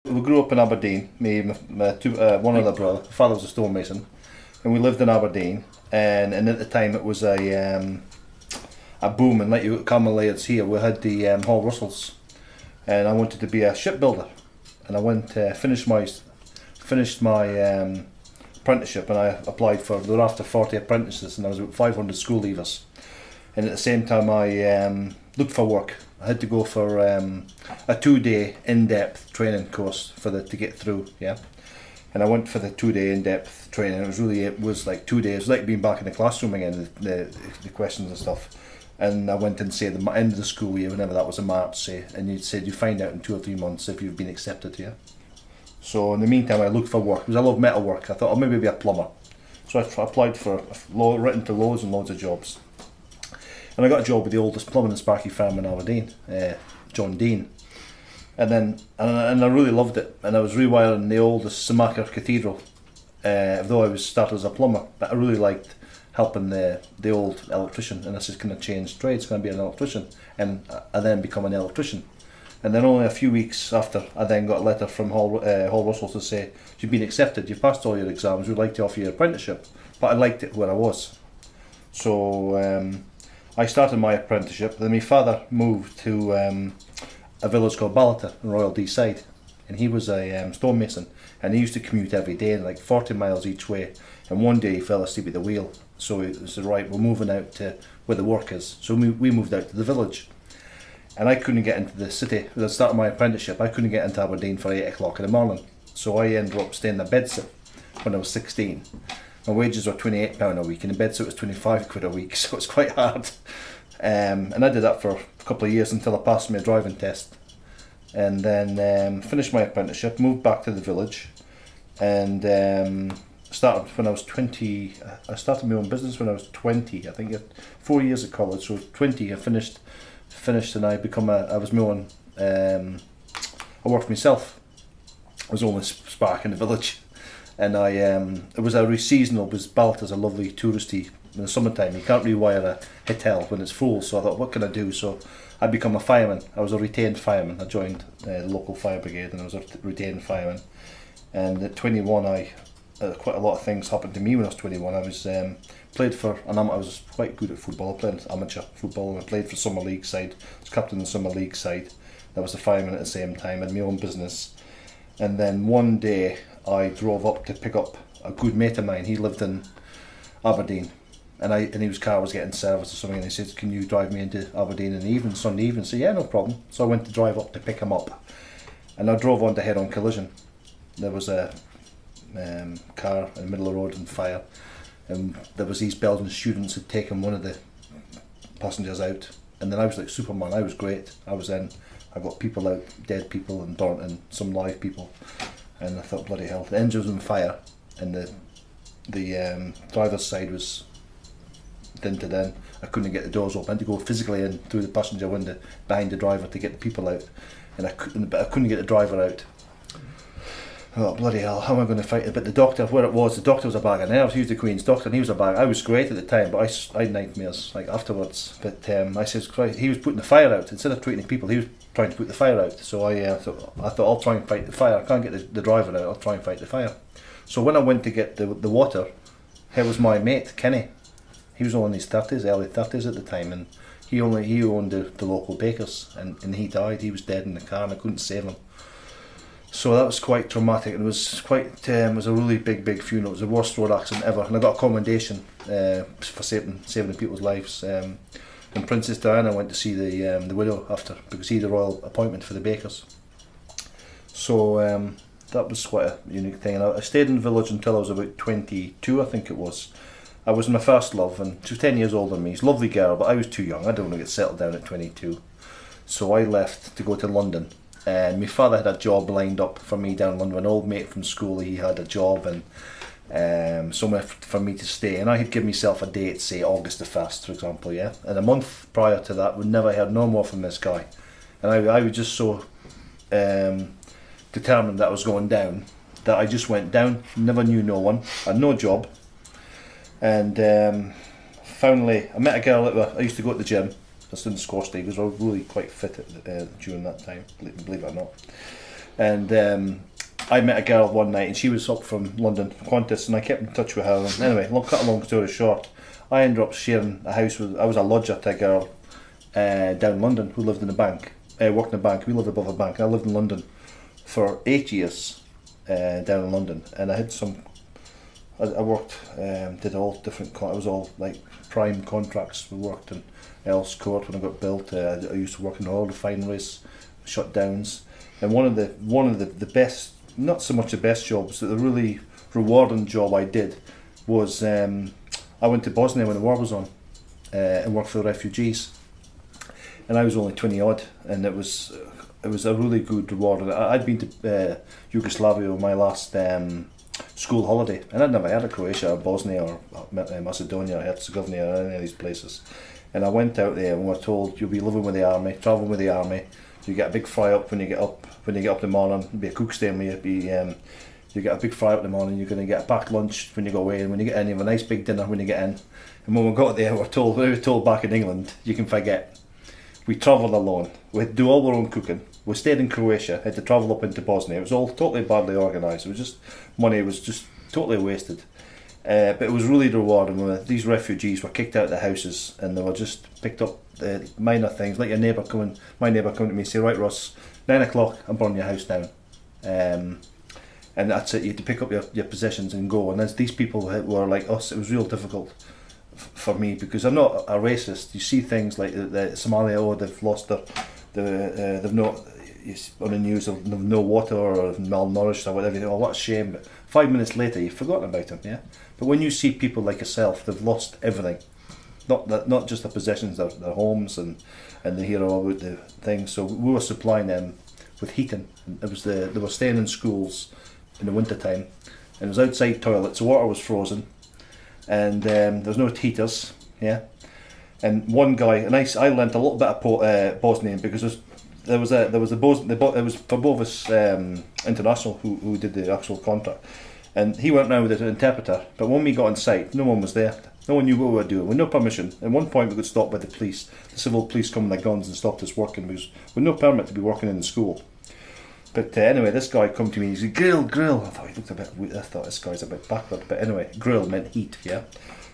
We grew up in Aberdeen, one other brother. My father was a stonemason, and we lived in Aberdeen. And at the time it was a boom, and like you Carmelites here, we had the Hall Russells, and I wanted to be a shipbuilder, and I went finished my apprenticeship, and I applied for. There were after 40 apprentices, and there was about 500 school leavers, and at the same time I looked for work. I had to go for a 2-day in-depth training course to get through, yeah. And I went for the 2-day in-depth training. It was like 2 days, like being back in the classroom again, the questions and stuff. And I went and say the end of the school year, whenever that was in March, say, and you said you find out in 2 or 3 months if you've been accepted here. So in the meantime, I looked for work because I love metal work. I thought, oh, maybe be a plumber. So I applied for written to loads and loads of jobs. And I got a job with the oldest plumbing and sparky firm in Aberdeen, John Dean. And I really loved it. And I was rewiring the oldest St. Cathedral, though I was started as a plumber. But I really liked helping the old electrician. And I said, can I change trades? Can I be an electrician? And I then become an electrician. And then only a few weeks after, I then got a letter from Hall Russell to say, you've been accepted, you've passed all your exams, we'd like to offer you an apprenticeship. But I liked it where I was. So I started my apprenticeship. Then my father moved to a village called Ballater in Royal Deeside, and he was a stonemason, and he used to commute every day, like 40 miles each way. And one day he fell asleep at the wheel, so he said, right, we're moving out to where the work is. So we moved out to the village, and I couldn't get into the city. At the start of my apprenticeship, I couldn't get into Aberdeen for 8 o'clock in the morning, so I ended up staying in a bedsit when I was 16. My wages were £28 a week, and the bedsit was 25 quid a week, so it's quite hard. And I did that for a couple of years until I passed my driving test, and then finished my apprenticeship, moved back to the village, and started when I was 20. I started my own business when I was 20. I think 4 years at college, so 20 I finished, and I was my own. I worked for myself. I was the only spark in the village. And it was a seasonal, because Balta's a lovely touristy, in the summertime you can't rewire a hotel when it's full, so I thought, what can I do? So I become a fireman. I was a retained fireman. I joined the local fire brigade, and I was a retained fireman. And at 21, quite a lot of things happened to me when I was 21. I was I was quite good at football. I played amateur football, and I played for Summer League side. I was captain of the Summer League side. I was a fireman at the same time. I had my own business. And then one day I drove up to pick up a good mate of mine. He lived in Aberdeen, and his car was getting serviced or something, and he said, can you drive me into Aberdeen in the evening, Sunday evening? So yeah, no problem. So I went to drive up to pick him up, and I drove on to head-on collision. There was a car in the middle of the road on fire, and there was these Belgian students had taken one of the passengers out, and then I was like Superman. I was great. I got people out, dead people and burnt, and some live people, and I thought, bloody hell. The engine was on fire, and the driver's side was dinted in. I couldn't get the doors open. I had to go physically in through the passenger window behind the driver to get the people out, and I couldn't get the driver out. I thought, bloody hell, how am I going to fight it? But the doctor, the doctor was a bag of nerves. He was the Queen's doctor, and he was a bag. I was great at the time, but I had nightmares like afterwards. But I said, Christ, he was putting the fire out instead of treating people. He was trying to put the fire out. So I thought I'll try and fight the fire. I can't get the driver out. I'll try and fight the fire. So when I went to get the water, here was my mate Kenny. He was only in his 30s, early 30s at the time, and he owned the local bakers, and he died. He was dead in the car, and I couldn't save him. So that was quite traumatic, and it was a really big funeral. It was the worst road accident ever, and I got a commendation for saving people's lives. And Princess Diana went to see the widow after, because he had a royal appointment for the bakers. So that was quite a unique thing. And I stayed in the village until I was about 22, I think it was. I was my first love, and she was 10 years older than me. She's a lovely girl, but I was too young. I didn't want to get settled down at 22. So I left to go to London. And my father had a job lined up for me down in London. An old mate from school, he had a job, and somewhere for me to stay. And I had given myself a date, say August the 1st, for example, yeah. And a month prior to that, we never heard no more from this guy. And I was just so determined that I was going down, that I just went down, never knew no one, had no job. And finally, I met a girl I used to go to the gym. I was in the squash league, because I was really quite fit during that time, believe it or not. And I met a girl one night, and she was up from London, Qantas, and I kept in touch with her. And anyway, cut a long story short, I ended up sharing a house with, I was a lodger to a girl down in London who lived in a bank, worked in a bank. We lived above a bank. I lived in London for 8 years down in London, and I had some, I worked, did all different, I was all like prime contracts. We worked in Earls Court when I got built. I used to work in oil refineries, shutdowns, and one of the best, not so much the best jobs, but the really rewarding job I did was I went to Bosnia when the war was on and worked for the refugees, and I was only 20 odd, and it was a really good reward. I'd been to Yugoslavia on my last school holiday, and I'd never heard of Croatia or Bosnia or Macedonia or Herzegovina or any of these places. And I went out there and we were told you'll be living with the army, travelling with the army. You get a big fry up when you get up in the morning. There'll be a cook staying with you. You get a big fry up in the morning. You're going to get a packed lunch when you go away, and when you get in, you have a nice big dinner when you get in. And when we got there, we were told back in England, you can forget. We travelled alone. We had to do all our own cooking. We stayed in Croatia. Had to travel up into Bosnia. It was all totally badly organised. It was just money was just totally wasted. But it was really rewarding. These refugees were kicked out of the houses, and they were just picked up minor things, like my neighbour coming to me and say, right Russ, 9 o'clock, I'm burning your house down. And that's it, you had to pick up your possessions and go. And as these people were like us, it was real difficult for me, because I'm not a racist. You see things like the Somalia, they've lost they've not, on the news, they've no water or malnourished or whatever. Oh, what a shame. But 5 minutes later, you've forgotten about them, yeah? But when you see people like yourself, they've lost everything. Not just their possessions, their homes, and they hear all about the things. So we were supplying them with heating. They were staying in schools in the winter time, and it was outside toilets. The water was frozen, and there was no heaters, yeah. And one guy, and I learnt a little bit of Bosnian, because it was for Bovis International who did the actual contract, and he went round with an interpreter. But when we got on site, no one was there. No one knew what we were doing. With no permission. At one point, we got stopped by the police. The civil police come with their guns and stopped us working, because with no permit to be working in the school. But anyway, this guy come to me. He said, "Grill." I thought he looked a bit weird. I thought this guy's a bit backward. But anyway, grill meant heat. Yeah.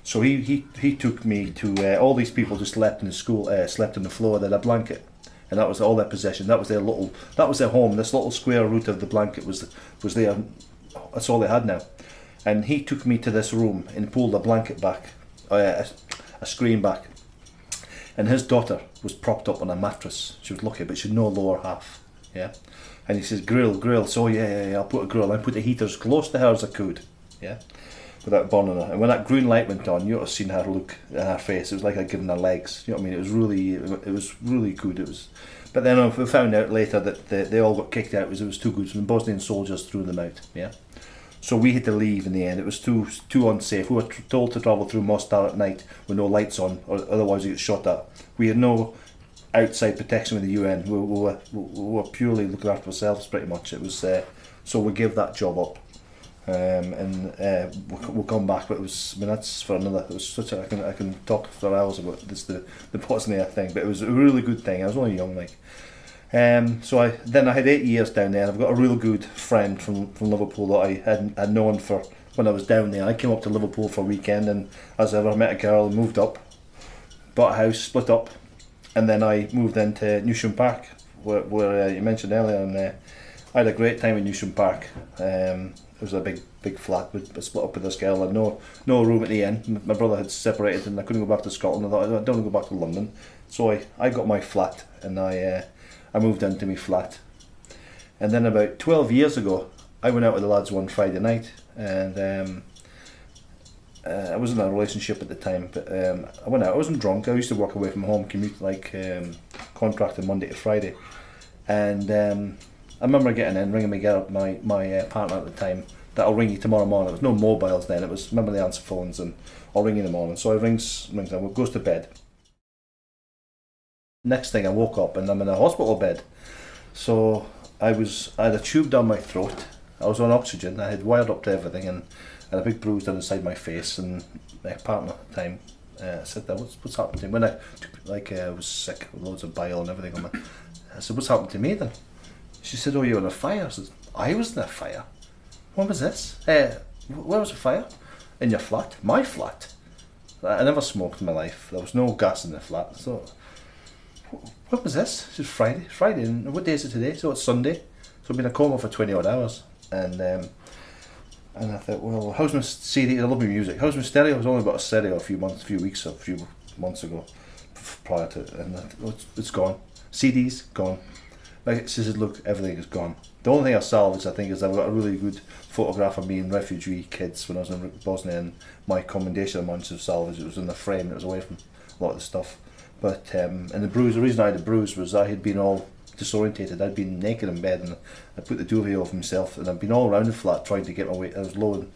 So he took me to all these people just slept in the school, slept on the floor. They had a blanket, and that was all their possession. That was their home. This little square root of the blanket was there. That's all they had now. And he took me to this room and pulled a blanket back, a screen back, and his daughter was propped up on a mattress. She was lucky, but she had no lower half. Yeah. And he says, grill. So yeah, I'll put a grill. I put the heater as close to her as I could. Yeah. Without burning her. And when that green light went on, you ought to have seen her look in her face. It was like I'd given her legs. You know what I mean? It was really good. But then we found out later that they all got kicked out because it was too good. So the Bosnian soldiers threw them out. Yeah. So we had to leave in the end. It was too unsafe. We were told to travel through Mostar at night with no lights on, or otherwise you get shot at. We had no outside protection with the UN. We were purely looking after ourselves, pretty much. It was so we gave that job up, and we'll come back. But it was, I mean, that's for another. It was such a, I can talk for hours about this the Bosnia thing, but it was a really good thing. I was only young, like. So I had 8 years down there. I've got a real good friend from Liverpool that I had known for when I was down there. I came up to Liverpool for a weekend, and as ever, I met a girl and moved up, bought a house, split up, and then I moved into Newsham Park, where you mentioned earlier, and I had a great time in Newsham Park. It was a big flat. We split up with this girl, and no room at the end. My brother had separated, and I couldn't go back to Scotland. I thought, I don't want to go back to London, so I got my flat, and I moved into my flat. And then about 12 years ago, I went out with the lads one Friday night, and I was in a relationship at the time, but I went out. I wasn't drunk. I used to work away from home, commute, like contracted Monday to Friday. And I remember getting in, ringing my partner at the time, that I'll ring you tomorrow morning. There was no mobiles then. It was, remember the answer phones, and I'll ring you in the morning. So I rings and goes to bed. Next thing, I woke up and I'm in a hospital bed. So I had a tube down my throat. I was on oxygen. I had wired up to everything, and had a big bruise down the side of my face. And my partner at the time said, "What's happened to me?" When I was sick with loads of bile and everything on I said, "What's happened to me then?" She said, "Oh, you were in a fire." I said, "I was in a fire. When was this? Where was the fire? In your flat? My flat? I never smoked in my life. There was no gas in the flat. So, what was this?" She said, "Friday. Friday. And what day is it today?" So it's Sunday. So I've been in a coma for 20 odd hours. And I thought, well, how's my CD? I love my music. How's my stereo? I was only about a stereo a few months ago, prior to it, and I thought, oh, it's gone. CDs gone. Like she said, look, everything is gone. The only thing I salvaged, I think, is I've got a really good photograph of me and refugee kids when I was in Bosnia, and my commendation amounts of salvage. It was in the frame. It was away from a lot of the stuff. But and the bruise. The reason I had the bruise was I had been all disorientated. I'd been naked in bed, and I put the duvet over myself, and I'd been all around the flat trying to get my weight. I was low,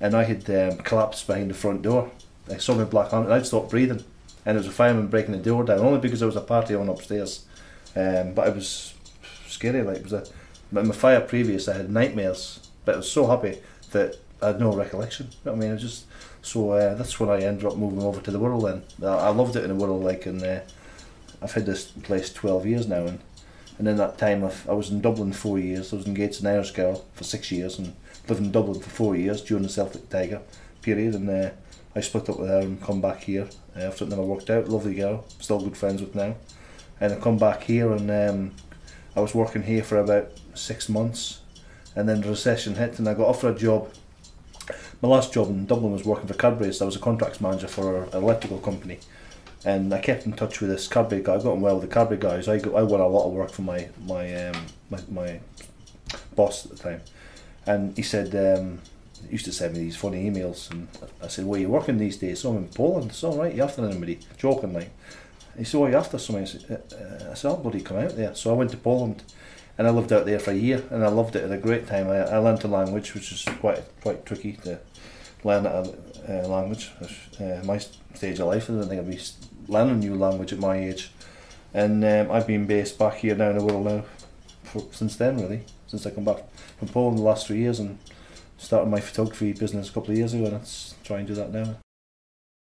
and I had collapsed behind the front door. I saw my black hand, and I'd stopped breathing, and it was a fireman breaking the door down, only because there was a party on upstairs. But it was scary. Like, it was in my fire previous, I had nightmares, but I was so happy that I had no recollection. You know what I mean? It was just so. That's when I ended up moving over to the Wirral. Then I loved it in the Wirral, like, and I've had this place 12 years now, and in that time I was in Dublin 4 years. I was engaged to an Irish girl for 6 years and lived in Dublin for 4 years during the Celtic Tiger period, and I split up with her and come back here after it never worked out. Lovely girl, still good friends with now, and I come back here, and I was working here for about 6 months, and then the recession hit and I got offered a job. My last job in Dublin was working for Cadbury's. I was a contracts manager for an electrical company. And I kept in touch with this Cadbury guy. I got on well with the Cadbury guys. I won a lot of work for my boss at the time, and he said he used to send me these funny emails, and I said, "Where are you working these days?" "So I'm in Poland." "It's all right. You after anybody?" Joking like. He said, "Oh, you after something?" I said, "I'll bloody come out there." So I went to Poland, and I lived out there for a year, and I loved it. Had a great time. I learned a language, which is quite tricky to learn a language. My stage of life, I didn't think I'd be learning a new language at my age, and I've been based back here now in the world now since then, really, since I come back from Poland the last 3 years, and started my photography business a couple of years ago, and let's try and do that now.